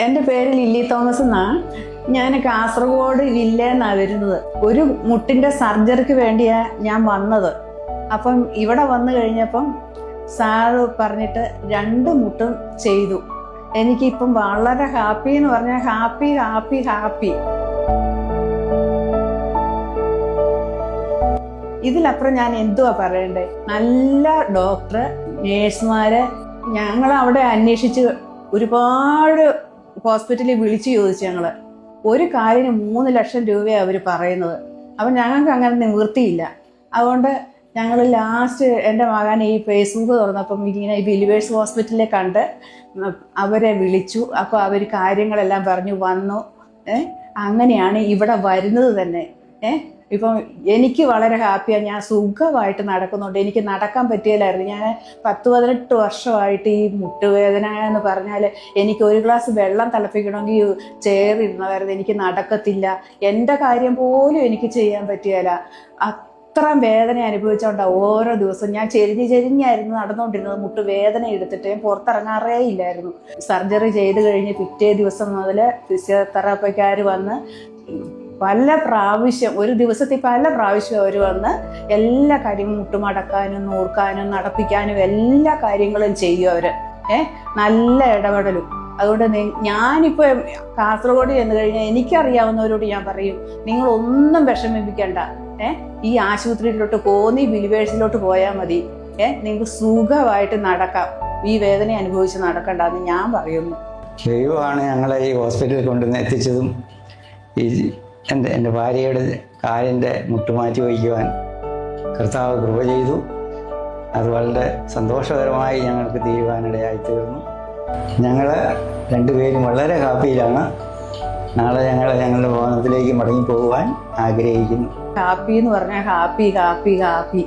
എൻ്റെ പേര് lily Thomas എന്നാണ്. ഞാൻ കാസർഗോഡ് ജില്ലയെന്നാണ് വരുന്നത്. ഒരു മുട്ടിൻ്റെ സർജറിക്ക് വേണ്ടിയാണ് ഞാൻ വന്നത്. അപ്പം ഇവിടെ വന്നു കഴിഞ്ഞപ്പം സാറ് പറഞ്ഞിട്ട് 2 മുട്ടും ചെയ്തു. എനിക്കിപ്പം വളരെ ഹാപ്പി എന്ന് പറഞ്ഞാൽ ഹാപ്പി ഹാപ്പി ഹാപ്പി. ഇതിലപ്പുറം ഞാൻ എന്തുവാ പറയണ്ടേ? നല്ല ഡോക്ടർ, നേഴ്സുമാര്, ഞങ്ങൾ അവിടെ അന്വേഷിച്ച് ഒരുപാട് ഹോസ്പിറ്റലിൽ വിളിച്ചു ചോദിച്ചു. ഞങ്ങൾ ഒരു കാര്യത്തിന് 3 ലക്ഷം രൂപയാണ് അവർ പറയുന്നത്. അപ്പം ഞങ്ങൾക്ക് അങ്ങനെ നിവൃത്തിയില്ല. അതുകൊണ്ട് ഞങ്ങൾ ലാസ്റ്റ് എൻ്റെ മകൻ ഈ ഫേസ്ബുക്ക് തുറന്നപ്പം ഇങ്ങനെ ഈ ബിലിവേഴ്സ് ഹോസ്പിറ്റലിൽ കണ്ട് അവരെ വിളിച്ചു. അപ്പോൾ അവർ കാര്യങ്ങളെല്ലാം പറഞ്ഞു വന്നു. അങ്ങനെയാണ് ഇവിടെ വരുന്നത് തന്നെ. ഇപ്പം എനിക്ക് വളരെ ഹാപ്പിയാണ്. ഞാൻ സുഖമായിട്ട് നടക്കുന്നുണ്ട്. എനിക്ക് നടക്കാൻ പറ്റിയില്ലായിരുന്നു. ഞാൻ 10-18 വർഷമായിട്ട് ഈ മുട്ടുവേദന എന്ന് പറഞ്ഞാൽ എനിക്ക് ഒരു ഗ്ലാസ് വെള്ളം തിളപ്പിക്കണമെങ്കിൽ ചേറിരുന്നതായിരുന്നു. എനിക്ക് നടക്കത്തില്ല. എൻ്റെ കാര്യം പോലും എനിക്ക് ചെയ്യാൻ പറ്റിയില്ല. അത്ര വേദന അനുഭവിച്ചുകൊണ്ടാണ് ഓരോ ദിവസവും ഞാൻ ചെരിഞ്ഞായിരുന്നു നടന്നുകൊണ്ടിരുന്നത്. മുട്ടുവേദന എടുത്തിട്ട് ഞാൻ പുറത്തിറങ്ങാറേ ഇല്ലായിരുന്നു. സർജറി ചെയ്ത് കഴിഞ്ഞ് പിറ്റേ ദിവസം മുതൽ ഫിസിയോതെറാപ്പിക്കാർ വന്ന് പല പ്രാവശ്യം, ഒരു ദിവസത്തിൽ പല പ്രാവശ്യം അവർ വന്ന് എല്ലാ കാര്യങ്ങളും മുട്ടുമടക്കാനും നൂർക്കാനും നടപ്പിക്കാനും എല്ലാ കാര്യങ്ങളും ചെയ്യും അവർ. നല്ല ഇടപെടലും. അതുകൊണ്ട് ഞാനിപ്പോൾ കാസർഗോഡ് ചെന്ന് കഴിഞ്ഞാൽ എനിക്കറിയാവുന്നവരോട് ഞാൻ പറയും, നിങ്ങളൊന്നും വിഷമിപ്പിക്കണ്ട. ഈ ആശുപത്രിയിലോട്ട് കോന്നി ബിലിവേഴ്സിലോട്ട് പോയാൽ മതി. നിങ്ങൾക്ക് സുഖമായിട്ട് നടക്കാം. ഈ വേദന അനുഭവിച്ച് നടക്കണ്ടെന്ന് ഞാൻ പറയുന്നു. ദൈവമാണ് ഞങ്ങളെ ഈ ഹോസ്പിറ്റലിൽ കൊണ്ടുവന്ന് എത്തിച്ചതും ഈ എൻ്റെ ഭാര്യയുടെ കാലിൻ്റെ മുട്ടുമാറ്റി വയ്ക്കുവാൻ കർത്താവ് കൃപ ചെയ്തു. അത് വളരെ സന്തോഷകരമായി ഞങ്ങൾക്ക് തീരുവാനിടയായി തീർന്നു. ഞങ്ങൾ 2 പേരും വളരെ ഹാപ്പിയിലാണ്. നാളെ ഞങ്ങളുടെ ഭവനത്തിലേക്ക് മടങ്ങി പോകുവാൻ ആഗ്രഹിക്കുന്നു. ഹാപ്പി എന്ന് പറഞ്ഞാൽ ഹാപ്പി ഹാപ്പി ഹാപ്പി.